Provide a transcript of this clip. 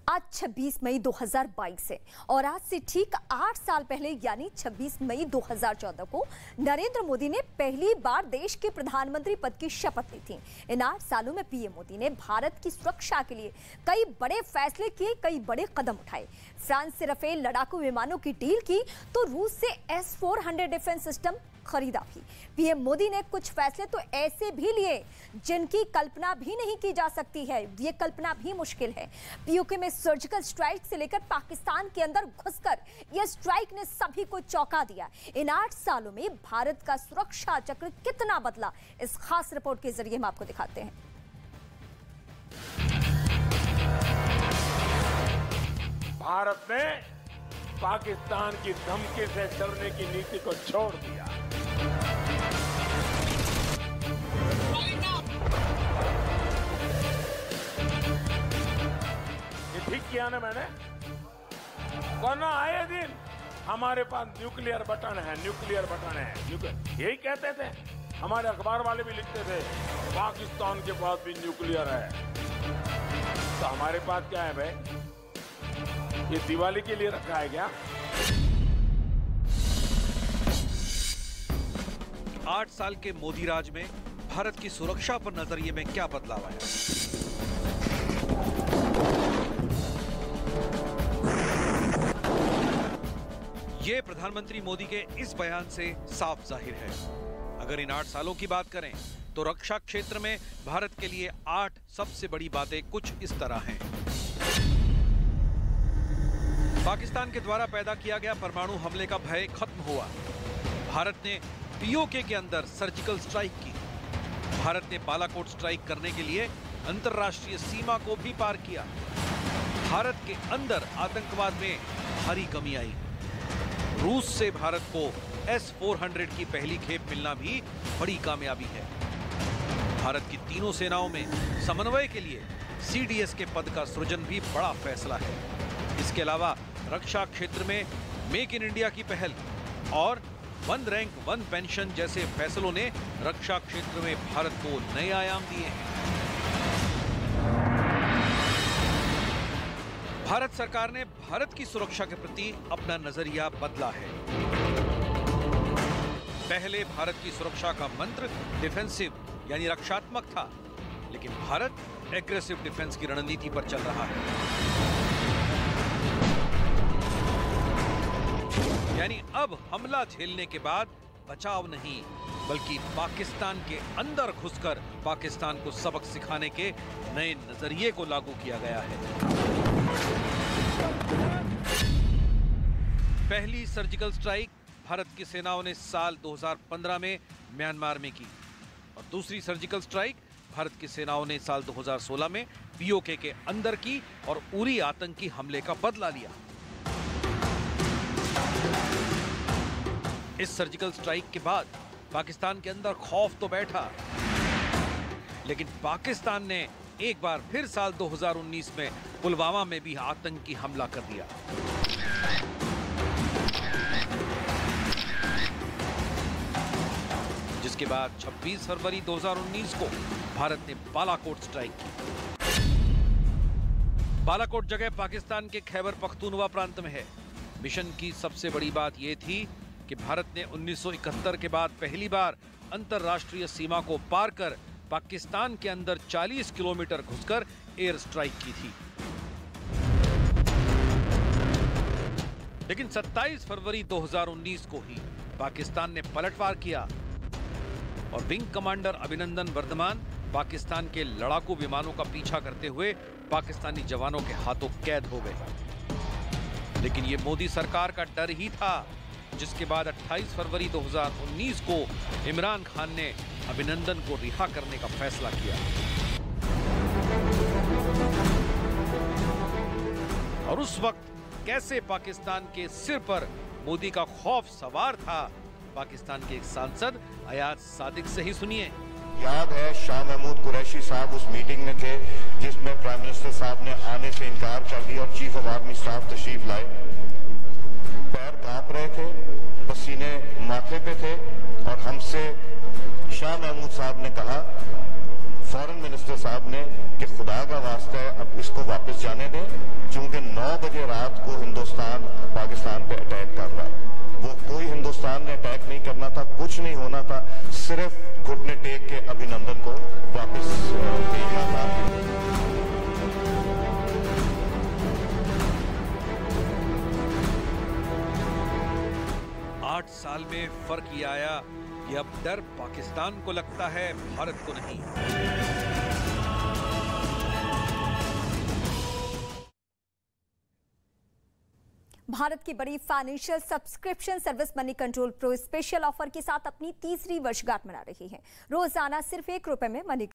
आज 26 मई 2022 है और आज से ठीक 8 साल पहले यानी 26 मई 2014 को नरेंद्र मोदी ने पहली बार देश के प्रधानमंत्री पद की शपथ ली थी। इन 8 सालों में पीएम मोदी ने भारत की सुरक्षा के लिए कई बड़े फैसले किए, कई बड़े कदम उठाए। फ्रांस से राफेल लड़ाकू विमानों की डील की तो रूस से S-400 डिफेंस सिस्टम खरीदा भी। पीएम मोदी ने कुछ फैसले तो ऐसे भी लिए जिनकी कल्पना भी नहीं की जा सकती है, ये कल्पना भी मुश्किल है। पीओके में सर्जिकल स्ट्राइक से लेकर पाकिस्तान के अंदर घुसकर यह स्ट्राइक ने सभी को चौंका दिया। इन 8 सालों में भारत का सुरक्षा चक्र कितना बदला, इस खास रिपोर्ट के जरिए हम आपको दिखाते हैं। भारत ने पाकिस्तान की धमकी से डरने की नीति को छोड़ दिया। ये ठीक किया ना मैंने, वरना आए दिन हमारे पास न्यूक्लियर बटन है, न्यूक्लियर बटन है, यही कहते थे। हमारे अखबार वाले भी लिखते थे पाकिस्तान के पास भी न्यूक्लियर है। तो हमारे पास क्या है भाई? ये दिवाली के लिए रखा है क्या? 8 साल के मोदी राज में भारत की सुरक्षा पर नजरिए में क्या बदलाव आया? ये प्रधानमंत्री मोदी के इस बयान से साफ जाहिर है। अगर इन 8 सालों की बात करें तो रक्षा क्षेत्र में भारत के लिए 8 सबसे बड़ी बातें कुछ इस तरह हैं। पाकिस्तान के द्वारा पैदा किया गया परमाणु हमले का भय खत्म हुआ। भारत ने पीओके के अंदर सर्जिकल स्ट्राइक की। भारत ने बालाकोट स्ट्राइक करने के लिए अंतर्राष्ट्रीय सीमा को भी पार किया। भारत के अंदर आतंकवाद में भारी कमी आई। रूस से भारत को S-400 की पहली खेप मिलना भी बड़ी कामयाबी है। भारत की तीनों सेनाओं में समन्वय के लिए CDS के पद का सृजन भी बड़ा फैसला है। इसके अलावा रक्षा क्षेत्र में मेक इन इंडिया की पहल और 1 रैंक 1 पेंशन जैसे फैसलों ने रक्षा क्षेत्र में भारत को नए आयाम दिए हैं। भारत सरकार ने भारत की सुरक्षा के प्रति अपना नजरिया बदला है। पहले भारत की सुरक्षा का मंत्र डिफेंसिव यानी रक्षात्मक था, लेकिन भारत एग्रेसिव डिफेंस की रणनीति पर चल रहा है। यानी अब हमला झेलने के बाद बचाव नहीं, बल्कि पाकिस्तान के अंदर घुसकर पाकिस्तान को सबक सिखाने के नए नजरिए को लागू किया गया है। पहली सर्जिकल स्ट्राइक भारत की सेनाओं ने साल 2015 में म्यांमार में की और दूसरी सर्जिकल स्ट्राइक भारत की सेनाओं ने साल 2016 में पीओके के अंदर की और उरी आतंकी हमले का बदला लिया। इस सर्जिकल स्ट्राइक के बाद पाकिस्तान के अंदर खौफ तो बैठा, लेकिन पाकिस्तान ने एक बार फिर साल 2019 में पुलवामा में भी आतंकी हमला कर दिया। जिसके बाद 26 फरवरी 2019 को भारत ने बालाकोट स्ट्राइक की। बालाकोट जगह पाकिस्तान के खैबर पख्तूनवा प्रांत में है। मिशन की सबसे बड़ी बात यह थी कि भारत ने 1971 के बाद पहली बार अंतर्राष्ट्रीय सीमा को पार कर पाकिस्तान के अंदर 40 किलोमीटर घुसकर एयर स्ट्राइक की थी। लेकिन 27 फरवरी 2019 को ही पाकिस्तान ने पलटवार किया और विंग कमांडर अभिनंदन वर्धमान पाकिस्तान के लड़ाकू विमानों का पीछा करते हुए पाकिस्तानी जवानों के हाथों कैद हो गए। लेकिन ये मोदी सरकार का डर ही था, जिसके बाद 28 फरवरी 2019 को इमरान खान ने अभिनंदन को रिहा करने का फैसला किया। और उस वक्त कैसे पाकिस्तान के सिर पर मोदी का खौफ सवार था, पाकिस्तान के एक सांसद अयाज सादिक से ही सुनिए। याद है शाह महमूद कुरैशी साहब उस मीटिंग में थे जिसमें प्राइम मिनिस्टर साहब ने आने से इनकार कर दिया और चीफ ऑफ आर्मी स्टाफ तशरीफ लाए। पैर कांप रहे थे, पसीने माथे पे थे और हमसे शाह महमूद साहब ने कहा फॉरेन मिनिस्टर साहब ने कि खुदा का वास्ता है अब इसको वापस जाने दें, क्योंकि 9 बजे रात को हिंदुस्तान पाकिस्तान पे अटैक कर रहा है। वो कोई हिंदुस्तान ने अटैक नहीं करना था, कुछ नहीं होना था, सिर्फ घुटने टेक के अभिनंदन को वापस भेजना था। 8 साल में फर्क ये आया कि अब डर पाकिस्तान को लगता है, भारत को नहीं। भारत की बड़ी financial subscription service money control pro special offer के साथ अपनी तीसरी वर्षगांठ मना रही है। रोजाना सिर्फ ₹1 में मनी